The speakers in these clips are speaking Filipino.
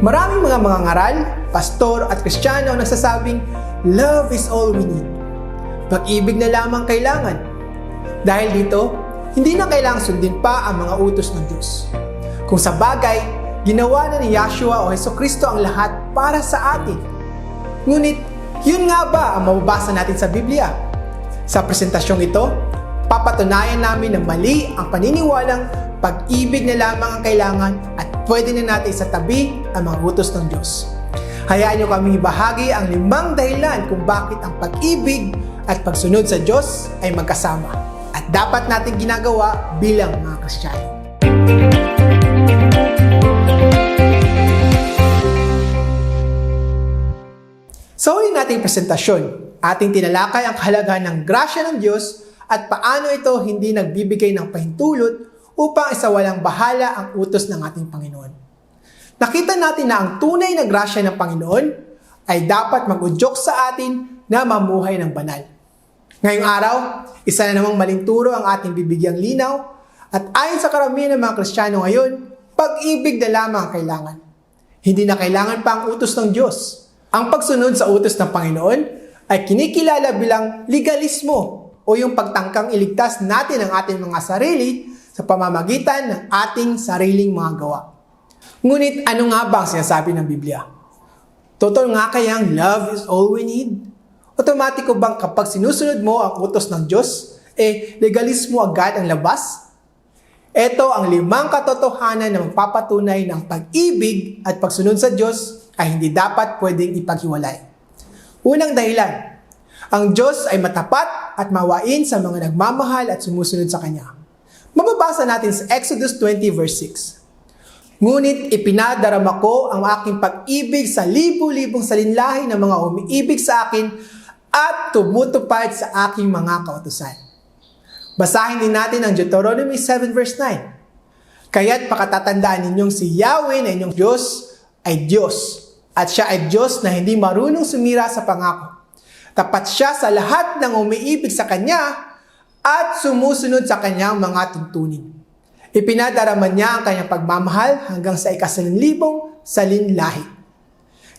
Maraming mga mangangaral, pastor at kristyano ang nagsasabing, love is all we need. Pag-ibig na lamang kailangan. Dahil dito, hindi na kailangang sundin pa ang mga utos ng Diyos. Kung sa bagay, ginawa na ni Yahshua o Jesucristo ang lahat para sa atin. Ngunit, yun nga ba ang mababasa natin sa Biblia? Sa presentasyong ito, papatunayan namin na mali ang paniniwalang pag-ibig na lamang ang kailangan at pwede na natin isatabi ang mga utos ng Diyos. Hayaan niyo kaming ibahagi ang 5 dahilan kung bakit ang pag-ibig at pagsunod sa Diyos ay magkasama at dapat natin ginagawa bilang mga Kristiyano. Sa huli nating presentasyon, ating tinalakay ang kahalagahan ng grasya ng Diyos at paano ito hindi nagbibigay ng pahintulot upang isawalang bahala ang utos ng ating Panginoon. Nakita natin na ang tunay na grasya ng Panginoon ay dapat mag-udyok sa atin na mamuhay ng banal. Ngayong araw, isa na namang maling turo ang ating bibigyang linaw at ayon sa karamihan ng mga Kristiyano ngayon, pag-ibig na lamang ang kailangan. Hindi na kailangan pa ang utos ng Diyos. Ang pagsunod sa utos ng Panginoon ay kinikilala bilang legalismo o yung pagtangkang iligtas natin ang ating mga sarili sa pamamagitan ng ating sariling mga gawa. Ngunit ano nga ba ang sinasabi ng Biblia? Totoo nga kayang love is all we need? Otomatiko bang kapag sinusunod mo ang utos ng Diyos, legalismo agad ang labas? Ito ang 5 katotohanan na magpapatunay ng pag-ibig at pagsunod sa Diyos ay hindi dapat pwedeng ipaghiwalay. Unang dahilan, ang Diyos ay matapat at mawain sa mga nagmamahal at sumusunod sa Kanya. Mababasa natin sa Exodus 20 verse 6. Ngunit ipinadarama ko ang aking pag-ibig sa libu-libong salinlahi ng mga umiibig sa akin at tumutupad sa aking mga kautusan. Basahin din natin ang Deuteronomy 7 verse 9. Kaya't pakatatandaan ninyong si Yahweh na inyong Diyos ay Diyos at siya ay Diyos na hindi marunong sumira sa pangako. Tapat siya sa lahat ng umiibig sa Kanya at sumusunod sa Kanyang mga tuntunin. Ipinadarama niya ang Kanyang pagmamahal hanggang sa ika-1,000 salinlahi.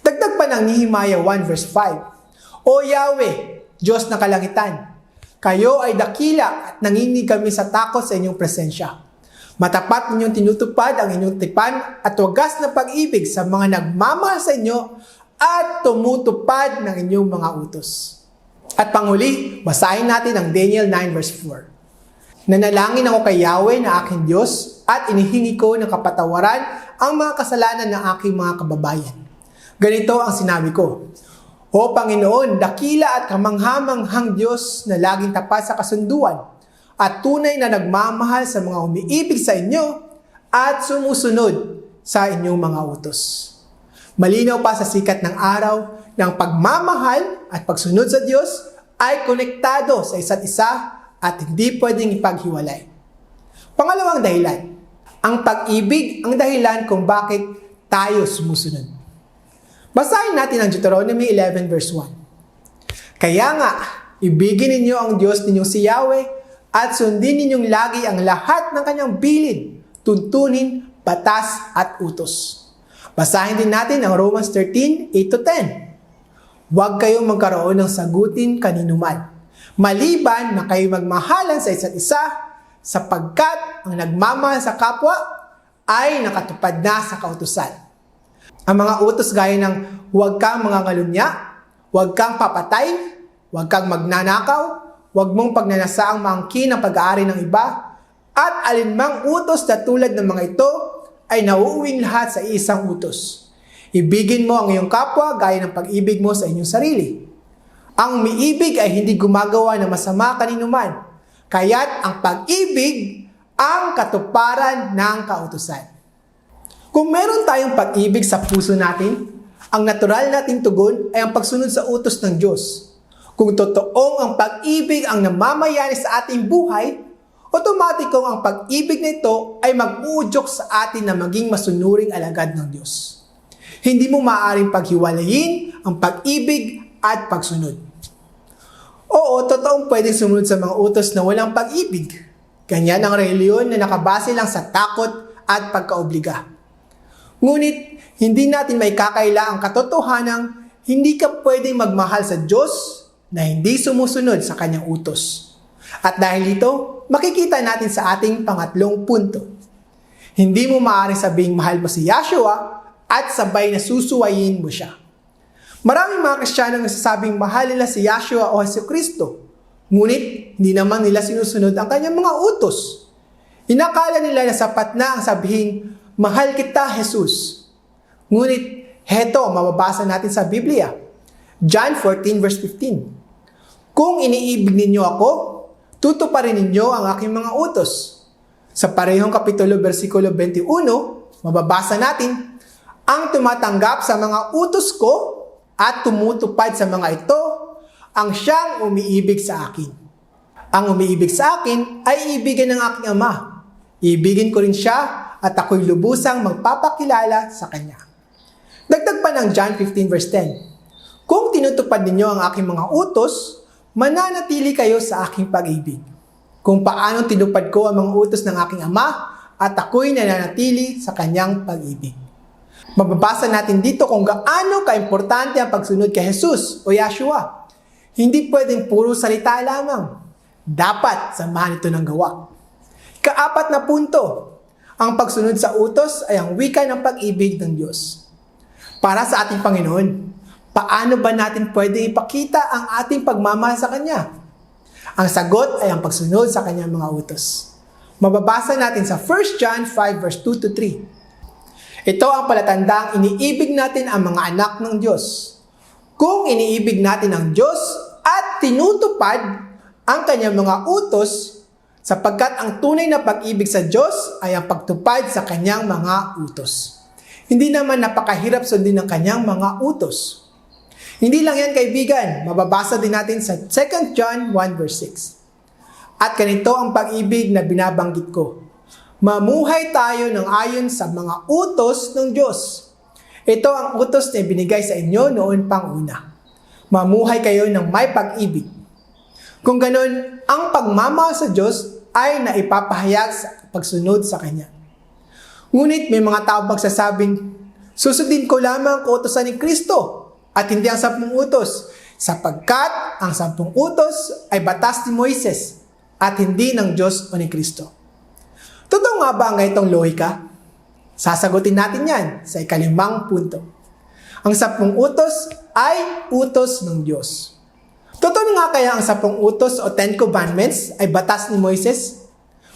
Dagdag pa ng Nehemiah 1 verse 5. O Yahweh, Diyos ng kalangitan, kayo ay dakila at nanginig kami sa takot sa inyong presensya. Matapat ninyong tinutupad ang inyong tipan at wagas na pag-ibig sa mga nagmamahal sa inyo at tumutupad ng inyong mga utos. At panghuli, basahin natin ang Daniel 9 verse 4. Nanalangin ako kay Yahweh na aking Diyos at inihingi ko ng kapatawaran ang mga kasalanan ng aking mga kababayan. Ganito ang sinabi ko, O Panginoon, dakila at kamanghamanghang Diyos na laging tapat sa kasunduan at tunay na nagmamahal sa mga umiibig sa inyo at sumusunod sa inyong mga utos. Malinaw pa sa sikat ng araw ng pagmamahal at pagsunod sa Diyos ay konektado sa isa't isa at hindi pwedeng ipaghiwalay. Pangalawang dahilan, ang pag-ibig ang dahilan kung bakit tayo sumusunod. Basahin natin ang Deuteronomy 11 verse 1. Kaya nga, ibigin ninyo ang Diyos ninyong si Yahweh at sundin ninyong lagi ang lahat ng Kanyang bilin, tuntunin, batas at utos. Basahin din natin ang Romans 13, 8-10. Huwag kayong magkaroon ng sagutin kaninuman, maliban na kayo magmahalan sa isa't isa, sapagkat ang nagmamahal sa kapwa ay nakatupad na sa kautusan. Ang mga utos gaya ng huwag kang mangangalunya, huwag kang papatay, huwag kang magnanakaw, huwag mong pagnanasaang maangkin ang pag-aari ng iba, at alinmang utos na tulad ng mga ito ay nauuwing lahat sa isang utos. Ibigin mo ang iyong kapwa gaya ng pag-ibig mo sa inyong sarili. Ang umiibig ay hindi gumagawa ng masama kaninuman, kaya't ang pag-ibig ang katuparan ng kautusan. Kung meron tayong pag-ibig sa puso natin, ang natural nating tugon ay ang pagsunod sa utos ng Diyos. Kung totoong ang pag-ibig ang namamayani sa ating buhay, otomatikong ang pag-ibig na ito ay mag-uudyok sa atin na maging masunuring alagad ng Diyos. Hindi mo maaaring paghiwalayin ang pag-ibig at pagsunod. Oo, totoong pwedeng sumunod sa mga utos na walang pag-ibig. Ganyan ang reliyon na nakabase lang sa takot at pagkaobliga. Ngunit, hindi natin may kakaila ang katotohanang hindi ka pwedeng magmahal sa Diyos na hindi sumusunod sa kanyang utos. At dahil dito, makikita natin sa ating pangatlong punto. Hindi mo maaaring sabing mahal mo si Yahshua at sabay na susuwayin mo siya. Maraming mga Kristiyano nagsasabing mahal nila si Yahshua o Jesucristo, ngunit hindi naman nila sinusunod ang kanyang mga utos. Inakala nila na sapat na ang sabihin, mahal kita, Jesus. Ngunit, heto, mababasa natin sa Biblia. John 14 verse 15. Kung iniibig ninyo ako, tutuparin ninyo ang aking mga utos. Sa parehong kapitulo versikulo 21, mababasa natin, ang tumatanggap sa mga utos ko at tumutupad sa mga ito, ang siyang umiibig sa akin. Ang umiibig sa akin ay ibigin ng aking Ama. Ibigin ko rin siya at ako'y lubusang magpapakilala sa kanya. Dagdag pa ng John 15 verse 10. Kung tinutupad ninyo ang aking mga utos, mananatili kayo sa aking pag-ibig. Kung paano tinupad ko ang mga utos ng aking Ama at ako'y nananatili sa kanyang pag-ibig. Mababasa natin dito kung gaano kaimportante ang pagsunod kay Jesus o Yahshua. Hindi pwedeng puro salita lamang. Dapat samahan ito ng gawa. Kaapat na punto, ang pagsunod sa utos ay ang wika ng pag-ibig ng Diyos. Para sa ating Panginoon, paano ba natin pwede ipakita ang ating pagmamahal sa Kanya? Ang sagot ay ang pagsunod sa Kanyang mga utos. Mababasa natin sa 1 John 5 verse 2 to 3. Ito ang palatandang iniibig natin ang mga anak ng Diyos. Kung iniibig natin ang Diyos at tinutupad ang Kanyang mga utos, sapagkat ang tunay na pag-ibig sa Diyos ay ang pagtupad sa Kanyang mga utos. Hindi naman napakahirap sundin ang Kanyang mga utos. Hindi lang yan, kaibigan. Mababasa din natin sa 2 John 1 verse 6. At ganito ang pag-ibig na binabanggit ko. Mamuhay tayo ng ayon sa mga utos ng Diyos. Ito ang utos na ibinigay sa inyo noon pang una. Mamuhay kayo ng may pag-ibig. Kung ganon, ang pagmamahal sa Diyos ay naipapahayag sa pagsunod sa Kanya. Ngunit may mga tao magsasabing, susundin ko lamang ang utosan ni Kristo at hindi ang 10 utos, sapagkat ang 10 utos ay batas ni Moises at hindi ng Diyos o ni Kristo. Totoo nga ba ang ganitong lohika? Sasagutin natin yan sa ika-5 punto. Ang 10 utos ay utos ng Diyos. Totoo nga kaya ang 10 utos o 10 commandments ay batas ni Moises?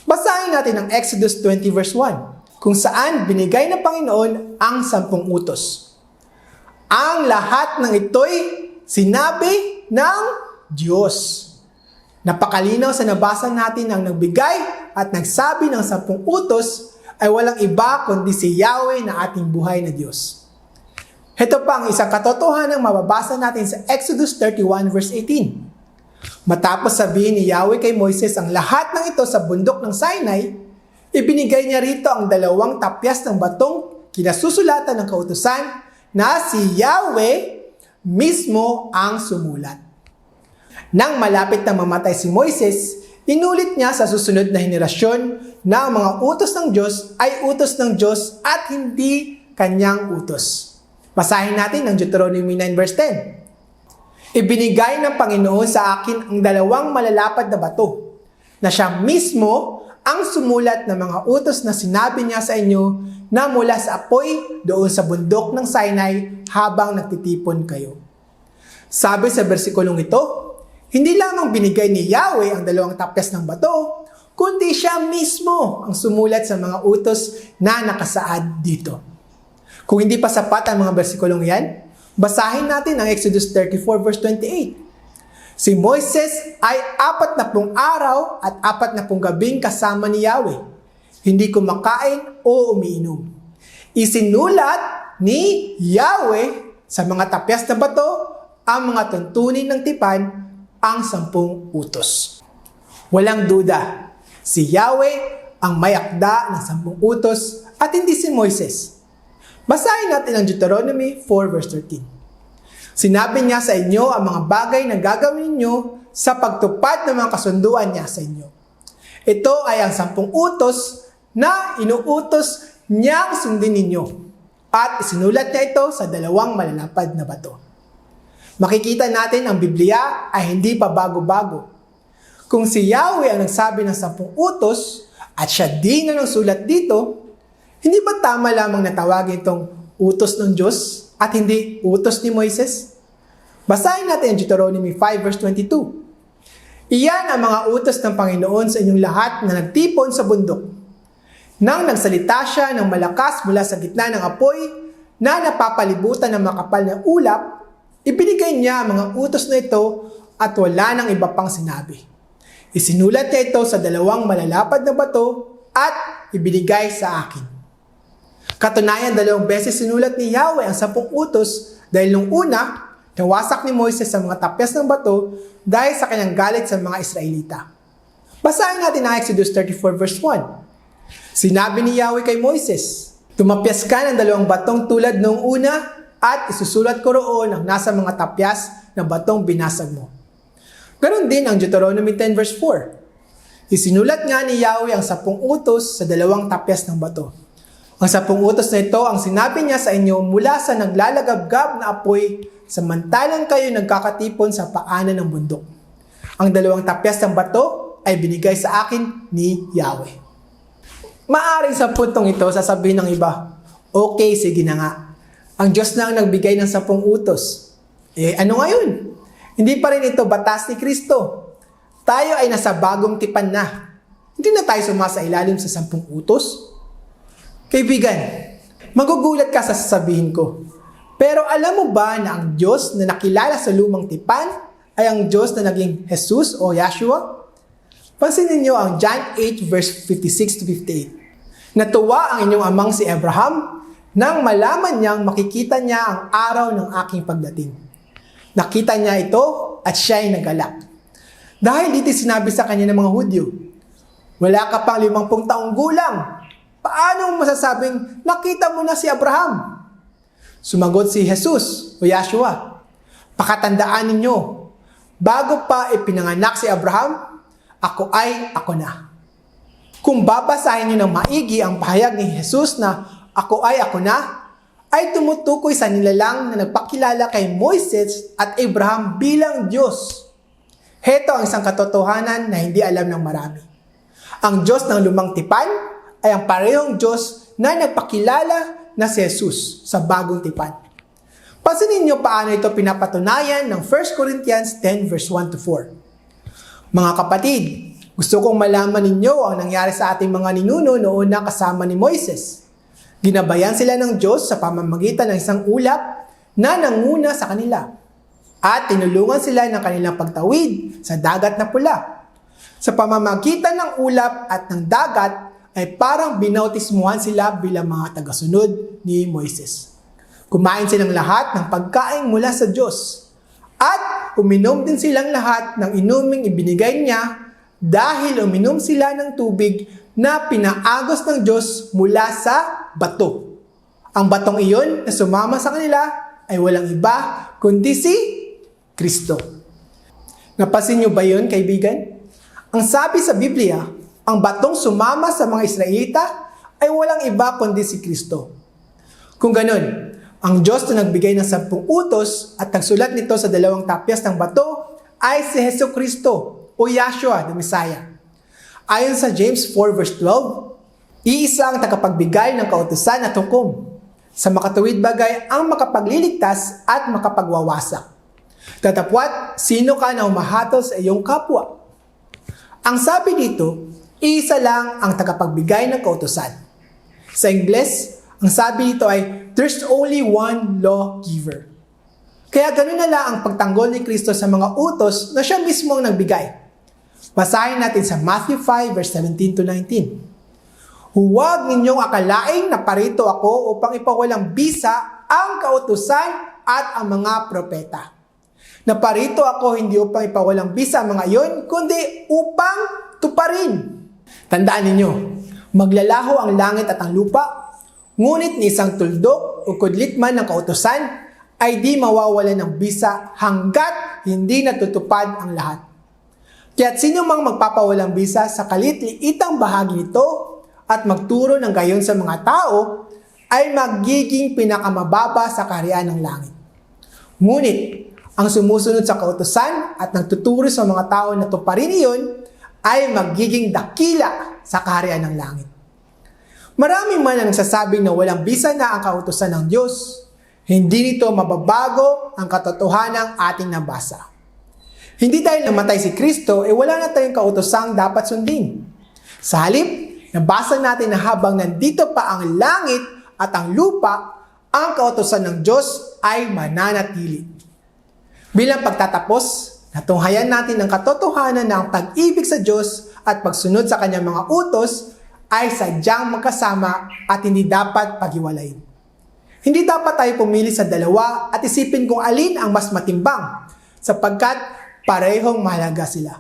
Basahin natin ang Exodus 20 verse 1, kung saan binigay ng Panginoon ang 10 utos. Ang lahat ng ito'y sinabi ng Diyos. Napakalinaw sa nabasa natin ang nagbigay at nagsabi ng 10 utos ay walang iba kundi si Yahweh na ating buhay na Diyos. Ito pa ang isang katotohanang mababasa natin sa Exodus 31 verse 18. Matapos sabihin ni Yahweh kay Moises ang lahat ng ito sa bundok ng Sinai, ibinigay niya rito ang 2 tapyas ng batong kinasusulatan ng kautusan na si Yahweh mismo ang sumulat. Nang malapit na mamatay si Moises, inulit niya sa susunod na henerasyon na ang mga utos ng Diyos ay utos ng Diyos at hindi kanyang utos. Basahin natin ang Deuteronomy 9 verse 10. Ibinigay ng Panginoon sa akin ang 2 malalapad na bato, na siya mismo ang sumulat ng mga utos na sinabi niya sa inyo na mula sa apoy doon sa bundok ng Sinai habang nagtitipon kayo. Sabi sa bersikulong ito, hindi lamang binigay ni Yahweh ang 2 tapyas ng bato, kundi siya mismo ang sumulat sa mga utos na nakasaad dito. Kung hindi pa sapat ang mga bersikulong yan, basahin natin ang Exodus 34 verse 28. Si Moises ay 40 araw at 40 gabing kasama ni Yahweh, hindi kumakain o umiinom. Isinulat ni Yahweh sa mga tapyas na bato ang mga tuntunin ng tipan, ang 10 utos. Walang duda, si Yahweh ang may akda ng 10 utos at hindi si Moises. Basahin natin ang Deuteronomy 4 verse 13. Sinabi niya sa inyo ang mga bagay na gagawin niyo sa pagtupad ng mga kasunduan niya sa inyo. Ito ay ang 10 utos na inuutos niyang sundin ninyo. at isinulat niya ito sa 2 malalapad na bato. Makikita natin ang Biblia ay hindi pa bago-bago. Kung si Yahweh ang nagsabi ng 10 utos at siya din ang nagsulat dito, hindi ba tama lamang na tawagin itong utos ng Diyos at hindi utos ni Moises? Basahin natin ang Deuteronomy 5 verse 22. Iyan ang mga utos ng Panginoon sa inyong lahat na nagtipon sa bundok. Nang nagsalita siya ng malakas mula sa gitna ng apoy na napapalibutan ng makapal na ulap, ibinigay niya ang mga utos na ito at wala nang iba pang sinabi. Isinulat niya ito sa 2 malalapad na bato at ibinigay sa akin. Katunayan, 2 beses sinulat ni Yahweh ang 10 utos dahil nung una, nawasak ni Moises sa mga tapyas ng bato dahil sa kanyang galit sa mga Israelita. Basahin natin ang Exodus 34 verse 1. Sinabi ni Yahweh kay Moises, "Tumapyas ka ng 2 batong tulad noong una at isusulat ko roon ang nasa mga tapyas na batong binasag mo." Ganon din ang Deuteronomy 10 verse 4. Isinulat nga ni Yahweh ang 10 utos sa 2 tapyas ng bato. Ang 10 utos na ito ang sinabi niya sa inyo mula sa naglalagabgab na apoy samantalang kayo nagkakatipon sa paanan ng bundok. Ang 2 tapyas ng bato ay binigay sa akin ni Yahweh. Maaring sa puntong ito, sasabihin ng iba, okay, sige na nga. Ang Diyos na ang nagbigay ng 10 utos. Ano ngayon? Hindi pa rin ito batas ni Kristo. Tayo ay nasa bagong tipan na. Hindi na tayo sumasa ilalim sa 10 utos. Kaibigan, magugulat ka sa sasabihin ko. Pero alam mo ba na ang Diyos na nakilala sa lumang tipan ay ang Diyos na naging Jesus o Yahshua? Pansinin niyo ang John 8 verse 56 to 58. Natuwa ang inyong amang si Abraham nang malaman niyang makikita niya ang araw ng aking pagdating. Nakita niya ito at siya ay nagalak. Dahil dito sinabi sa kanya ng mga Hudyo, "Wala ka pang 50 taong gulang. Paano mo masasabing nakita mo na si Abraham?" Sumagot si Jesus o Yahshua, "Pakatandaan ninyo, bago pa ipinanganak si Abraham, ako na." Kung babasahin niyo ng maigi ang pahayag ni Jesus na ako na, ay tumutukoy sa nilalang na nagpakilala kay Moises at Abraham bilang Diyos. Heto ang isang katotohanan na hindi alam ng marami. Ang Diyos ng lumang tipan ay ang parehong Diyos na nagpakilala na si Jesus sa bagong tipan. Pansinin niyo paano ito pinapatunayan ng 1 Corinthians 10 verse 1 to 4. Mga kapatid, gusto kong malaman ninyo ang nangyari sa ating mga ninuno noon na kasama ni Moises. Ginabayan sila ng Diyos sa pamamagitan ng isang ulap na nanguna sa kanila. At tinulungan sila ng kanilang pagtawid sa dagat na pula. Sa pamamagitan ng ulap at ng dagat ay parang binautismuhan sila bilang mga tagasunod ni Moises. Kumain silang lahat ng pagkain mula sa Diyos. At uminom din silang lahat ng inuming ibinigay niya dahil uminom sila ng tubig na pinaagos ng Diyos mula sa bato. Ang batong iyon na sumama sa kanila ay walang iba kundi si Kristo. Napansin niyo ba yun, kaibigan? Ang sabi sa Biblia, ang batong sumama sa mga Israelita ay walang iba kundi si Kristo. Kung ganun, ang Diyos na nagbigay ng 10 utos at nagsulat nito sa 2 tapyas ng bato ay si Jesucristo o Yahshua, the Messiah. Ayon sa James 4 verse 12, iisa ang tagapagbigay ng kautusan at hukom. Sa makatuwid bagay ang makapagliligtas at makapagwawasak. Tatapwat, sino ka na umahatol sa iyong kapwa? Ang sabi dito, iisa lang ang tagapagbigay ng kautusan. Sa Ingles, ang sabi dito ay, there's only one lawgiver. Kaya ganun na lang ang pagtanggol ni Kristo sa mga utos na siya mismo ang nagbigay. Basahin natin sa Matthew 5 verse 17 to 19. "Huwag ninyong akalaing naparito ako upang ipawalang bisa ang kautusan at ang mga propeta. Naparito ako hindi upang ipawalang bisa ang mga iyon, kundi upang tuparin." Tandaan ninyo, maglalaho ang langit at ang lupa, ngunit ni isang tuldok o kudlit man ng kautusan ay di mawawalan ng bisa hanggat hindi natutupad ang lahat. Kaya't sino mang magpapawalang bisa sa kalit-liitang bahagi nito at magturo ng gayon sa mga tao ay magiging pinakamababa sa kaharian ng langit. Ngunit, ang sumusunod sa kautusan at nagtuturo sa mga tao na tuparin iyon ay magiging dakila sa kaharian ng langit. Marami man ang nagsasabing na walang bisa na ang kautusan ng Diyos. Hindi nito mababago ang katotohanang ating nabasa. Hindi dahil namatay si Kristo, wala na tayong kautosang dapat sundin. Sa halip, nabasa natin na habang nandito pa ang langit at ang lupa, ang kautusan ng Diyos ay mananatili. Bilang pagtatapos, natunghayan natin ang katotohanan na ang pag-ibig sa Diyos at pagsunod sa kanyang mga utos ay sadyang magkasama at hindi dapat paghiwalayin. Hindi dapat tayo pumili sa dalawa at isipin kung alin ang mas matimbang sapagkat parehong mahalaga sila.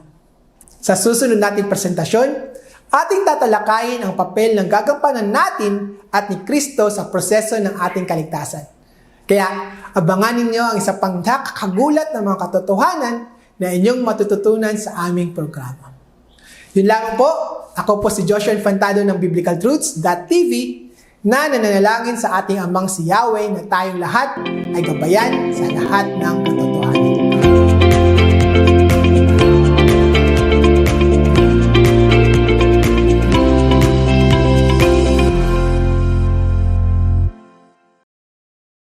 Sa susunod nating presentasyon, ating tatalakayin ang papel ng gagampanan natin at ni Kristo sa proseso ng ating kaligtasan. Kaya abangan ninyo ang isa pang nakakagulat na mga katotohanan na inyong matututunan sa aming programa. Yun lamang po, ako po si Joshua Infantado ng BiblicalTruths.tv na nananalangin sa ating amang si Yahweh na tayong lahat ay gabayan sa lahat ng katotohanan.